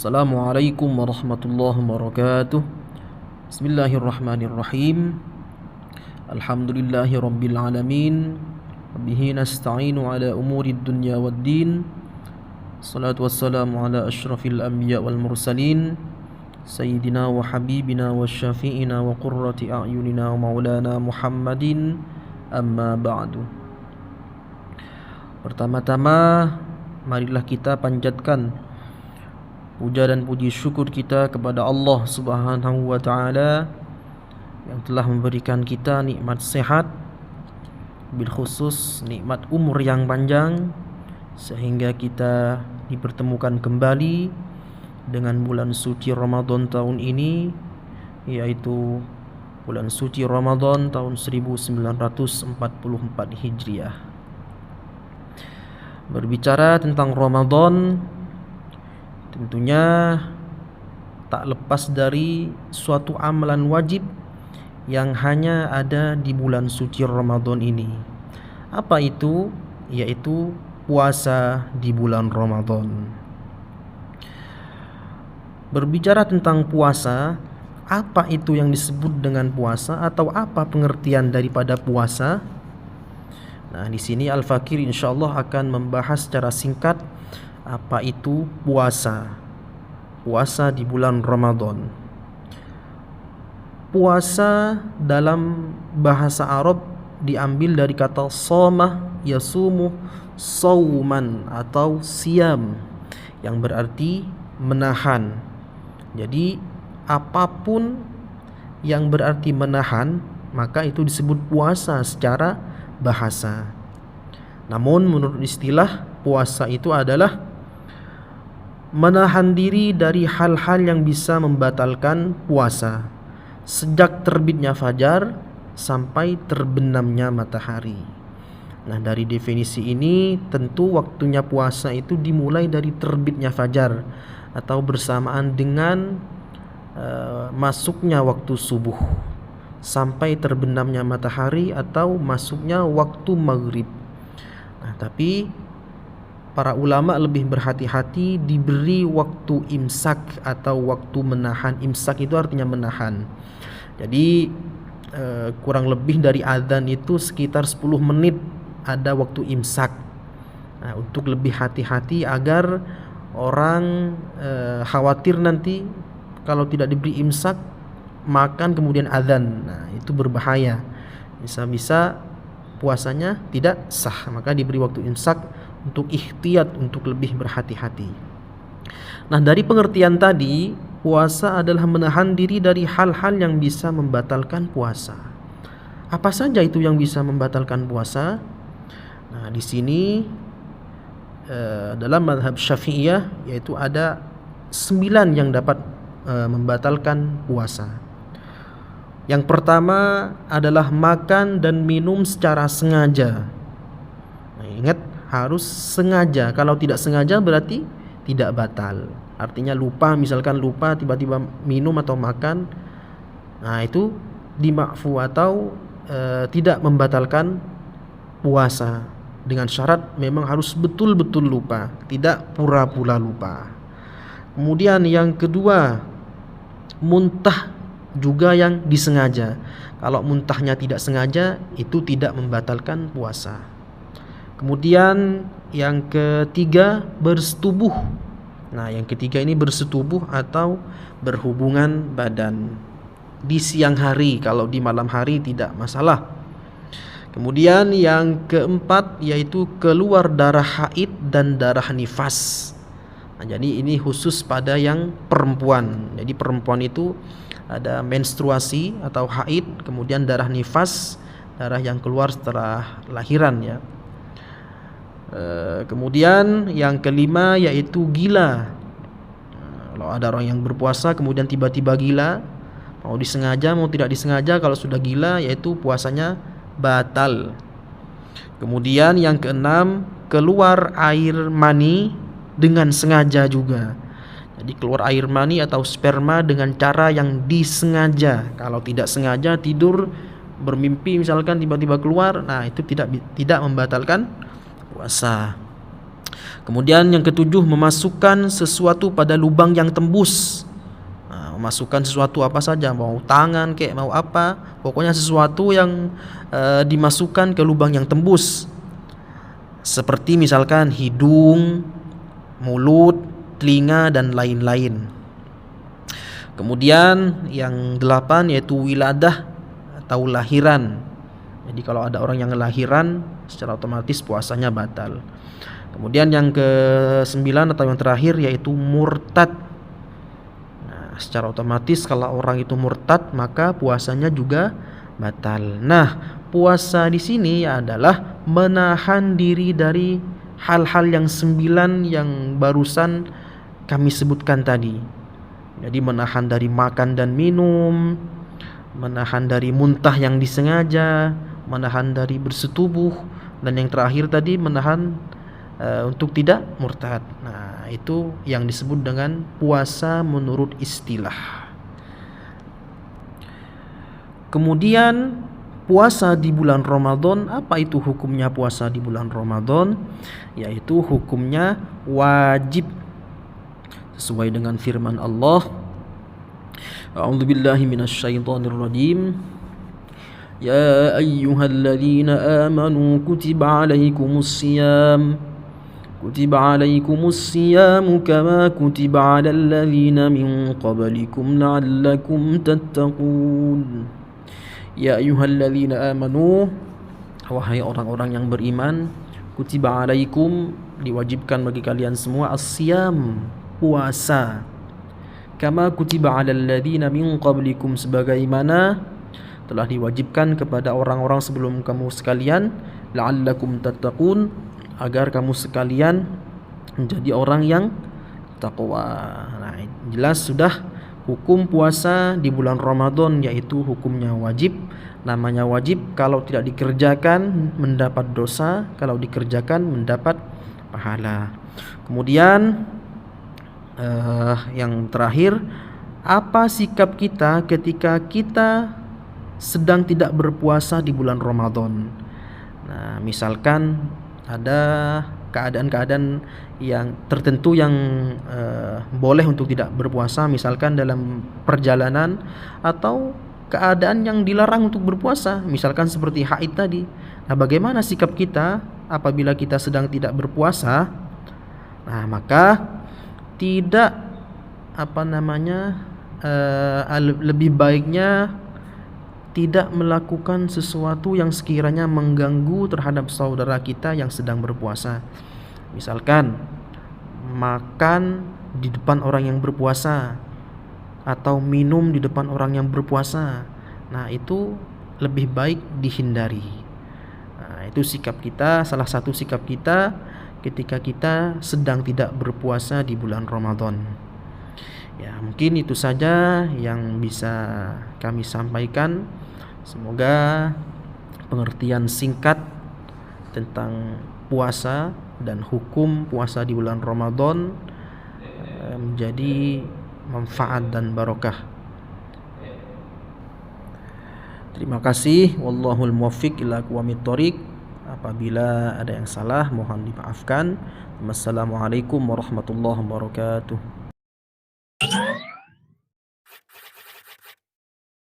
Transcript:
Assalamualaikum warahmatullahi wabarakatuh. Bismillahirrahmanirrahim. Alhamdulillahi rabbil alamin. Bihi nasta'inu ala umurid dunya waddin. Salatu wassalamu ala ashrafil anbiya wal mursalin, Sayyidina wa habibina wa syafi'ina wa qurrati a'yunina wa maulana Muhammadin. Amma ba'du. Pertama-tama marilah kita panjatkan puja dan puji syukur kita kepada Allah Subhanahu wa taala yang telah memberikan kita nikmat sehat, bil khusus nikmat umur yang panjang, sehingga kita dipertemukan kembali dengan bulan suci Ramadan tahun ini, yaitu bulan suci Ramadan tahun 1944 Hijriah. Berbicara tentang Ramadan, tentunya tak lepas dari suatu amalan wajib yang hanya ada di bulan suci Ramadan ini. Apa itu? Yaitu puasa di bulan Ramadan. Berbicara tentang puasa, apa itu yang disebut dengan puasa atau apa pengertian daripada puasa? Nah, di sini Al-Fakir insyaallah akan membahas secara singkat apa itu puasa. Puasa di bulan Ramadan. Puasa dalam bahasa Arab diambil dari kata shoma yasumu sauman atau siam, yang berarti menahan. Jadi apapun yang berarti menahan, maka itu disebut puasa secara bahasa. Namun menurut istilah, puasa itu adalah menahan diri dari hal-hal yang bisa membatalkan puasa, sejak terbitnya fajar sampai terbenamnya matahari. Nah, dari definisi ini tentu waktunya puasa itu dimulai dari terbitnya fajar atau bersamaan dengan masuknya waktu subuh sampai terbenamnya matahari atau masuknya waktu maghrib. Nah, tapi para ulama lebih berhati-hati diberi waktu imsak atau waktu menahan. Imsak itu artinya menahan. Jadi kurang lebih dari azan itu sekitar 10 menit ada waktu imsak. Nah, untuk lebih hati-hati agar orang khawatir nanti kalau tidak diberi imsak makan kemudian azan. Nah, itu berbahaya. Bisa-bisa puasanya tidak sah. Maka diberi waktu imsak untuk ikhtiyat, untuk lebih berhati-hati. Nah, dari pengertian tadi, puasa adalah menahan diri dari hal-hal yang bisa membatalkan puasa. Apa saja itu yang bisa membatalkan puasa? Nah, di sini dalam mazhab Syafi'iyah yaitu ada 9 yang dapat membatalkan puasa. Yang pertama adalah makan dan minum secara sengaja. Nah, ingat, harus sengaja. Kalau tidak sengaja berarti tidak batal. Artinya lupa, misalkan lupa tiba-tiba minum atau makan, nah itu dimakfu atau tidak membatalkan puasa. Dengan syarat memang harus betul-betul lupa, tidak pura-pura lupa. Kemudian yang kedua, muntah juga yang disengaja. Kalau muntahnya tidak sengaja, itu tidak membatalkan puasa. Kemudian yang ketiga, bersetubuh. Nah, yang ketiga ini bersetubuh atau berhubungan badan di siang hari. Kalau di malam hari tidak masalah. Kemudian yang keempat yaitu keluar darah haid dan darah nifas. Nah, jadi ini khusus pada yang perempuan. Jadi perempuan itu ada menstruasi atau haid, kemudian darah nifas, darah yang keluar setelah lahiran ya. Kemudian yang kelima yaitu gila. Kalau ada orang yang berpuasa kemudian tiba-tiba gila, mau disengaja mau tidak disengaja, kalau sudah gila yaitu puasanya batal. Kemudian yang keenam, keluar air mani dengan sengaja juga. Jadi keluar air mani atau sperma dengan cara yang disengaja. Kalau tidak sengaja tidur bermimpi misalkan tiba-tiba keluar, nah itu tidak membatalkan puasa. Kemudian yang ketujuh, memasukkan sesuatu pada lubang yang tembus. Nah, memasukkan sesuatu apa saja, mau tangan kayak mau apa, pokoknya sesuatu yang dimasukkan ke lubang yang tembus. Seperti misalkan hidung, mulut, telinga dan lain-lain. Kemudian yang 8 yaitu wiladah atau lahiran. Jadi kalau ada orang yang lahiran secara otomatis puasanya batal. Kemudian yang ke-9 atau yang terakhir yaitu murtad. Nah, secara otomatis kalau orang itu murtad maka puasanya juga batal. Nah, puasa di sini adalah menahan diri dari hal-hal yang 9 yang barusan kami sebutkan tadi. Jadi menahan dari makan dan minum, menahan dari muntah yang disengaja, menahan dari bersetubuh, dan yang terakhir tadi menahan untuk tidak murtad. Nah, itu yang disebut dengan puasa menurut istilah. Kemudian puasa di bulan Ramadan, apa itu hukumnya puasa di bulan Ramadan? Yaitu hukumnya wajib sesuai dengan firman Allah. A'udzubillahi minasyaitonirrajim. Ya ayyuhalladzina amanu kutiba alaikumus siyam kama kutiba alal ladzina min qablikum la'allakum tattaqun. Ya ayyuhalladzina amanu, wahai orang-orang yang beriman, kutiba alaikum, diwajibkan bagi kalian semua, as-siyam, puasa, kama kutiba alal ladzina min qablikum, sebagaimana telah diwajibkan kepada orang-orang sebelum kamu sekalian, la'allakum tattaqun, agar kamu sekalian menjadi orang yang takwa. Nah, jelas sudah hukum puasa di bulan Ramadan, yaitu hukumnya wajib. Namanya wajib, kalau tidak dikerjakan mendapat dosa, kalau dikerjakan mendapat pahala. Kemudian yang terakhir, apa sikap kita ketika kita sedang tidak berpuasa di bulan Ramadan? Nah, misalkan ada keadaan-keadaan yang tertentu yang boleh untuk tidak berpuasa, misalkan dalam perjalanan atau keadaan yang dilarang untuk berpuasa, misalkan seperti haid tadi. Nah, bagaimana sikap kita apabila kita sedang tidak berpuasa? Nah, maka tidak lebih baiknya tidak melakukan sesuatu yang sekiranya mengganggu terhadap saudara kita yang sedang berpuasa. Misalkan makan di depan orang yang berpuasa atau minum di depan orang yang berpuasa. Nah, itu lebih baik dihindari. Nah, itu sikap kita, salah satu sikap kita ketika kita sedang tidak berpuasa di bulan Ramadan. Ya, mungkin itu saja yang bisa kami sampaikan. Semoga pengertian singkat tentang puasa dan hukum puasa di bulan Ramadan menjadi manfaat dan barokah. Terima kasih. Wallahul muwaffiq ila aqwamit thoriq. Apabila ada yang salah mohon dimaafkan. Wassalamualaikum warahmatullahi wabarakatuh.